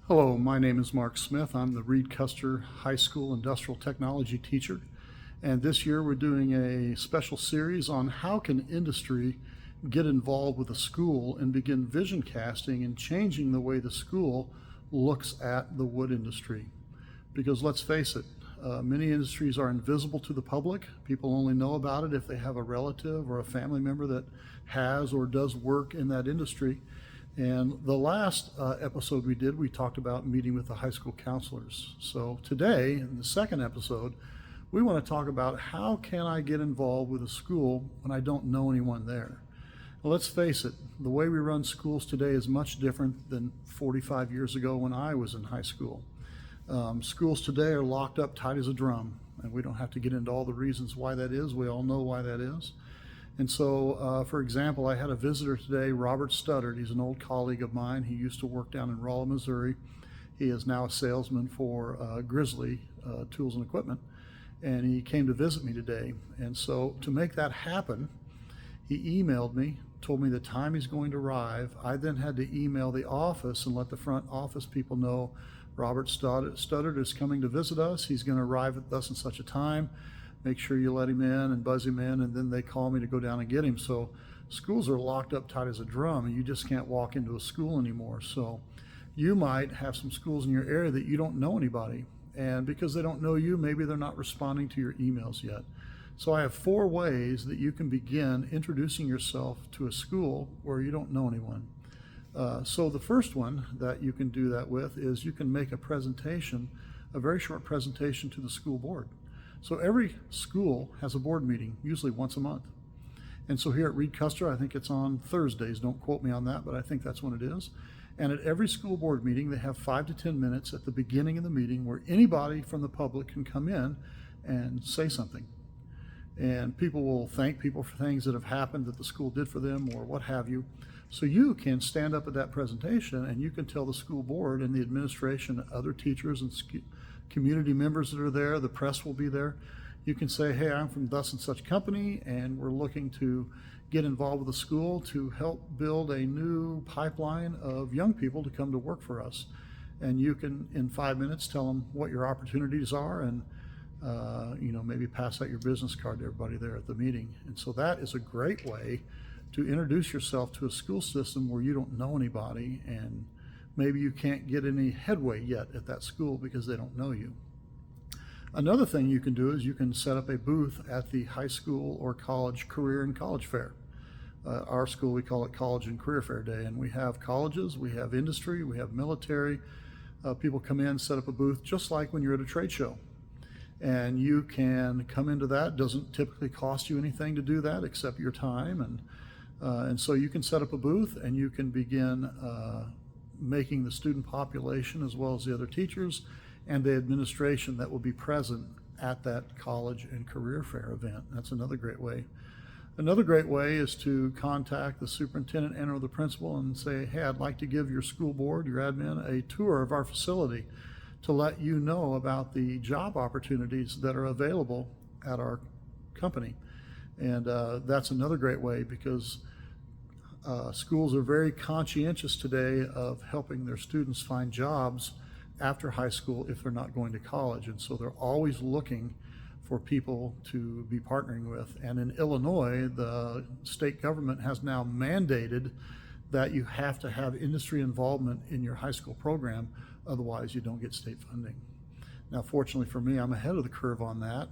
Hello, my name is Mark Smith. I'm the Reed Custer High School Industrial Technology teacher. And this year we're doing a special series on how can industry get involved with a school and begin vision casting and changing the way the school looks at the wood industry. Because let's face it, many industries are invisible to the public. People only know about it if they have a relative or a family member that has or does work in that industry. And the last episode we did, we talked about meeting with the high school counselors. So today, in the second episode, we want to talk about how can I get involved with a school when I don't know anyone there. Well, let's face it, the way we run schools today is much different than 45 years ago when I was in high school. Schools today are locked up tight as a drum, and we don't have to get into all the reasons why that is. We all know why that is. And so, for example, I had a visitor today, Robert Studdard. He's an old colleague of mine. He used to work down in Rolla, Missouri. He is now a salesman for Grizzly Tools and Equipment, and he came to visit me today. And so to make that happen, he emailed me, told me the time he's going to arrive. I then had to email the office and let the front office people know Robert Studdard is coming to visit us. He's going to arrive at thus and such a time. Make sure you let him in and buzz him in, and then they call me to go down and get him. So schools are locked up tight as a drum, and you just can't walk into a school anymore. So you might have some schools in your area that you don't know anybody, and because they don't know you, maybe they're not responding to your emails yet. So I have 4 ways that you can begin introducing yourself to a school where you don't know anyone. So the first one that you can do that with is you can make a presentation, a very short presentation to the school board. So every school has a board meeting, usually once a month. And so here at Reed Custer, I think it's on Thursdays. Don't quote me on that, but I think that's when it is. And at every school board meeting, they have 5 to 10 minutes at the beginning of the meeting where anybody from the public can come in and say something. And people will thank people for things that have happened that the school did for them or what have you. So you can stand up at that presentation and you can tell the school board and the administration, other teachers and community members that are there, the press will be there. You can say, hey, I'm from thus and such company, and we're looking to get involved with the school to help build a new pipeline of young people to come to work for us. And you can, in 5 minutes, tell them what your opportunities are and maybe pass out your business card to everybody there at the meeting. And so that is a great way to introduce yourself to a school system where you don't know anybody and maybe you can't get any headway yet at that school because they don't know you. Another thing you can do is you can set up a booth at the high school or college career and college fair. Our school, we call it College and Career Fair Day, and we have colleges, we have industry, we have military. People come in, set up a booth just like when you're at a trade show. And you can come into that. It doesn't typically cost you anything to do that except your time. And so you can set up a booth and you can begin making the student population as well as the other teachers and the administration that will be present at that college and career fair event. That's another great way. Another great way is to contact the superintendent and or the principal and say, hey, I'd like to give your school board, your admin, a tour of our facility to let you know about the job opportunities that are available at our company. And that's another great way because schools are very conscientious today of helping their students find jobs after high school if they're not going to college. And so they're always looking for people to be partnering with. And in Illinois, the state government has now mandated that you have to have industry involvement in your high school program, otherwise you don't get state funding. Now, fortunately for me, I'm ahead of the curve on that.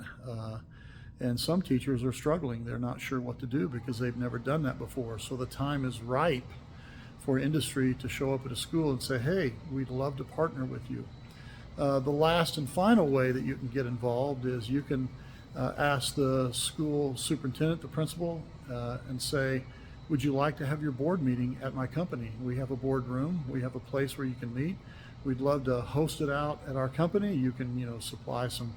And some teachers are struggling. They're not sure what to do because they've never done that before. So the time is ripe for industry to show up at a school and say, hey, we'd love to partner with you. The last and final way that you can get involved is you can ask the school superintendent, the principal, and say, would you like to have your board meeting at my company? We have a board room. We have a place where you can meet. We'd love to host it out at our company. You can, supply some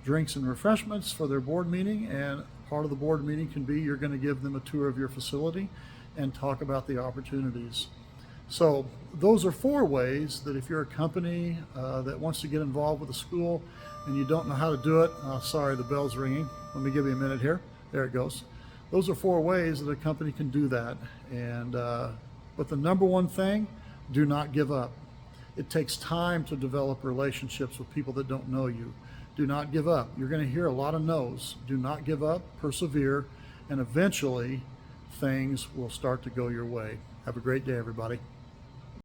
drinks and refreshments for their board meeting, and part of the board meeting can be you're going to give them a tour of your facility and talk about the opportunities. So those are 4 ways that if you're a company that wants to get involved with a school and you don't know how to do it, sorry, the bell's ringing. Let me give you a minute here. There it goes. Those are 4 ways that a company can do that. And but the number one thing, do not give up. It takes time to develop relationships with people that don't know you. Do not give up. You're going to hear a lot of no's. Do not give up, persevere, and eventually things will start to go your way. Have a great day, everybody.